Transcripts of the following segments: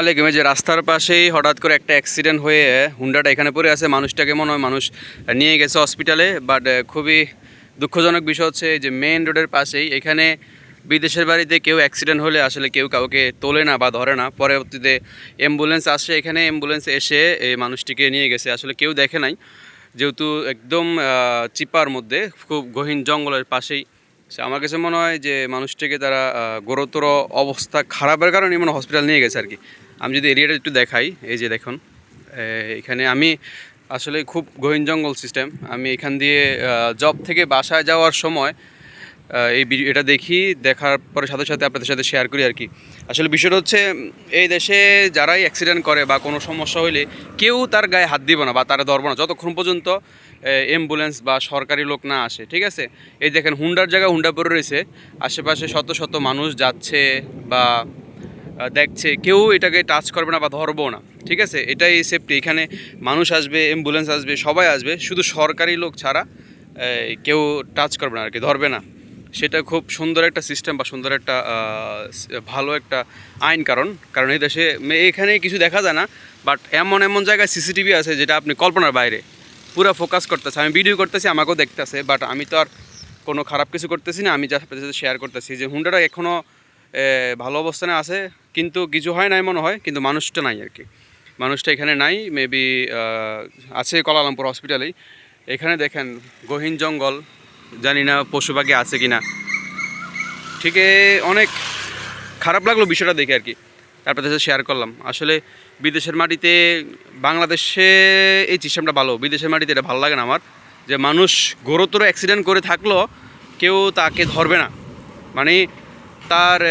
আলাইকুম। এই যে রাস্তার পাশেই হঠাৎ করে একটা অ্যাক্সিডেন্ট হয়ে হুন্ডাটা এখানে পড়ে আছে। মানুষটাকে মনে হয় মানুষ নিয়ে গেছে হসপিটালে, বাট খুবই দুঃখজনক বিষয় হচ্ছে যে মেইন রোডের পাশেই এখানে বিদেশের বাড়িতে কেউ অ্যাক্সিডেন্ট হলে আসলে কেউ কাউকে তোলে না বা ধরে না। পরবর্তীতে অ্যাম্বুলেন্স আসে, এখানে অ্যাম্বুলেন্স এসে এই মানুষটিকে নিয়ে গেছে। আসলে কেউ দেখে নাই, যেহেতু একদম চিপার মধ্যে খুব গহীন জঙ্গলের পাশেই। আমার কাছে মনে হয় যে মানুষটিকে তারা গুরুতর অবস্থা খারাপের কারণে মনে হসপিটাল নিয়ে গেছে আর কি। আমি যদি এরিয়াটা একটু দেখাই, এই যে দেখুন এখানে আমি আসলে খুব গহীন জঙ্গল সিস্টেম। আমি এখান দিয়ে জব থেকে বাসায় যাওয়ার সময় এটা দেখি, দেখার পরে সাথে সাথে আপনাদের সাথে শেয়ার করি আর কি। আসলে বিষয়টা হচ্ছে এই দেশে যারাই অ্যাক্সিডেন্ট করে বা কোনো সমস্যা হইলে কেউ তার গায়ে হাত দিব না বা তারা ধরবো না যতক্ষণ পর্যন্ত অ্যাম্বুলেন্স বা সরকারি লোক না আসে, ঠিক আছে? এই দেখেন হুন্ডার জায়গায় হুন্ডা পড়ে রয়েছে, আশেপাশে শত শত মানুষ যাচ্ছে বা দেখছে, কেউ এটাকে টাচ করবে না বা ধরবো না, ঠিক আছে? এটাই সেফটি। এখানে মানুষ আসবে, অ্যাম্বুলেন্স আসবে, সবাই আসবে, শুধু সরকারি লোক ছাড়া কেউ টাচ করবে না আর কি, ধরবে না। সেটা খুব সুন্দর একটা সিস্টেম বা সুন্দর একটা ভালো একটা আইন। কারণ এই দেশে এখানে কিছু দেখা যায় না, বাট এমন এমন জায়গায় সিসিটিভি আছে যেটা আপনি কল্পনার বাইরে। পুরো ফোকাস করতেছে, আমি ভিডিও করতেছি, আমাকেও দেখতেছে, বাট আমি তো আর কোনো খারাপ কিছু করতেছি না। আমি যা আপনাদের সাথে শেয়ার করতেছি যে হুন্ডাটা এখনও ভালো অবস্থানে আছে, কিন্তু কিছু হয় নাই মনে হয়, কিন্তু মানুষটা নাই আর কি। মানুষটা এখানে নাই, মেবি আছে কুয়ালালামপুর হসপিটালেই। এখানে দেখেন গহীন জঙ্গল, জানি না পশু পাখি আছে কি না। ঠিক অনেক খারাপ লাগলো বিষয়টা দেখে আর কি, আপনাদের সাথে শেয়ার করলাম। আসলে বিদেশের মাটিতে, বাংলাদেশে এই সিস্টেমটা ভালো, বিদেশের মাটিতে এটা ভালো লাগে না আমার, যে মানুষ গুরুতর অ্যাক্সিডেন্ট করে থাকলেও কেউ তাকে ধরবে না। মানে তার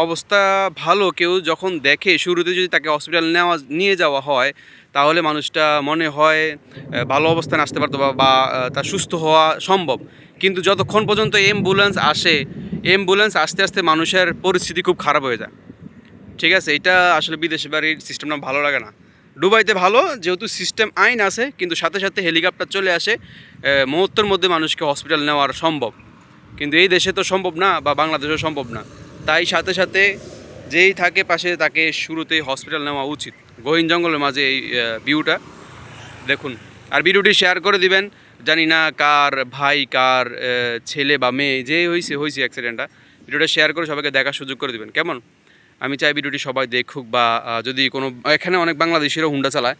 অবস্থা ভালো কেউ যখন দেখে, শুরুতে যদি তাকে হসপিটাল নিয়ে যাওয়া হয়, তাহলে মানুষটা মনে হয় ভালো অবস্থানে আসতে পারতো বা তার সুস্থ হওয়া সম্ভব। কিন্তু যতক্ষণ পর্যন্ত অ্যাম্বুলেন্স আসে, অ্যাম্বুলেন্স আস্তে আস্তে মানুষের পরিস্থিতি খুব খারাপ হয়ে যায়, ঠিক আছে? এটা আসলে বিদেশি বাড়ির সিস্টেমটা ভালো লাগে না। দুবাইতে ভালো, যেহেতু সিস্টেম আইন আছে, কিন্তু সাথে সাথে হেলিকপ্টার চলে আসে, মুহূর্তের মধ্যে মানুষকে হসপিটাল নেওয়ার সম্ভব। কিন্তু এই দেশে তো সম্ভব না, বা বাংলাদেশেও সম্ভব না। তাই সাথে সাথে যেই থাকে পাশে তাকে শুরুতেই হসপিটাল নেওয়া উচিত। গহীন জঙ্গলের মাঝে এই ভিউটা দেখুন। আর ভিডিওটি শেয়ার করে দিবেন। জানি না কার ভাই, কার ছেলে বা মেয়ে যে হয়েছে অ্যাক্সিডেন্টটা, ভিডিওটা শেয়ার করে সবাইকে দেখার সুযোগ করে দিবেন, কেমন? আমি চাই ভিডিওটি সবাই দেখুক, বা যদি কোনো, এখানে অনেক বাংলাদেশিরও হুন্ডা চালায়,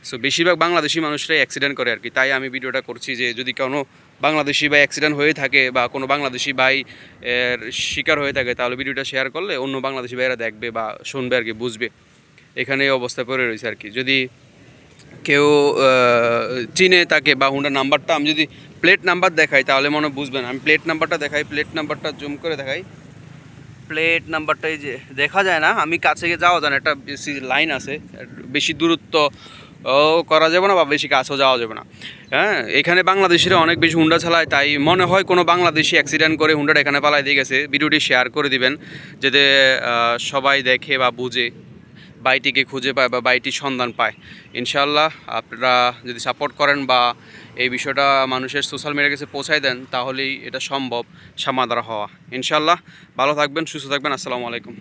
সো বেশিরভাগ বাংলাদেশি মানুষরাই অ্যাক্সিডেন্ট করে আর কি। তাই আমি ভিডিওটা করছি যে যদি কোনো বাংলাদেশি ভাই অ্যাক্সিডেন্ট হয়ে থাকে বা কোনো বাংলাদেশি ভাই এর শিকার হয়ে থাকে, তাহলে ভিডিওটা শেয়ার করলে অন্য বাংলাদেশি ভাইয়েরা দেখবে বা শুনবে আর কি, বুঝবে এখানে এই অবস্থায় পড়ে রয়েছে আর কি। যদি কেউ চিনে তাকে বা হুন্ডার নাম্বারটা, আমি যদি প্লেট নাম্বার দেখাই তাহলে মনে বুঝবেন। আমি প্লেট নাম্বারটা দেখাই, প্লেট নাম্বারটা জুম করে দেখাই। প্লেট নাম্বারটা এই যে দেখা যায় না, আমি কাছে গিয়ে যাওয়া যায় না, একটা বেশি লাইন আছে, বেশি দূরত্ব করা যাবে না বা বেশি কাছেও যাওয়া যাবে না। হ্যাঁ, এখানে বাংলাদেশিরা অনেক বেশি হুন্ডা চালায়, তাই মনে হয় কোনো বাংলাদেশি অ্যাক্সিডেন্ট করে হুন্ডাটা এখানে পালাই দিয়ে গেছে। ভিডিওটি শেয়ার করে দিবেন যাতে সবাই দেখে বা বুঝে, বাইটিকে খুঁজে পায় বা বাইটির সন্ধান পায়। ইনশাআল্লাহ আপনারা যদি সাপোর্ট করেন বা এই বিষয়টা মানুষের সোশ্যাল মিডিয়ার কাছে পৌঁছায় দেন, তাহলেই এটা সম্ভব সমাধান হওয়া। ইনশাআল্লাহ ভালো থাকবেন, সুস্থ থাকবেন। আসসালামু আলাইকুম।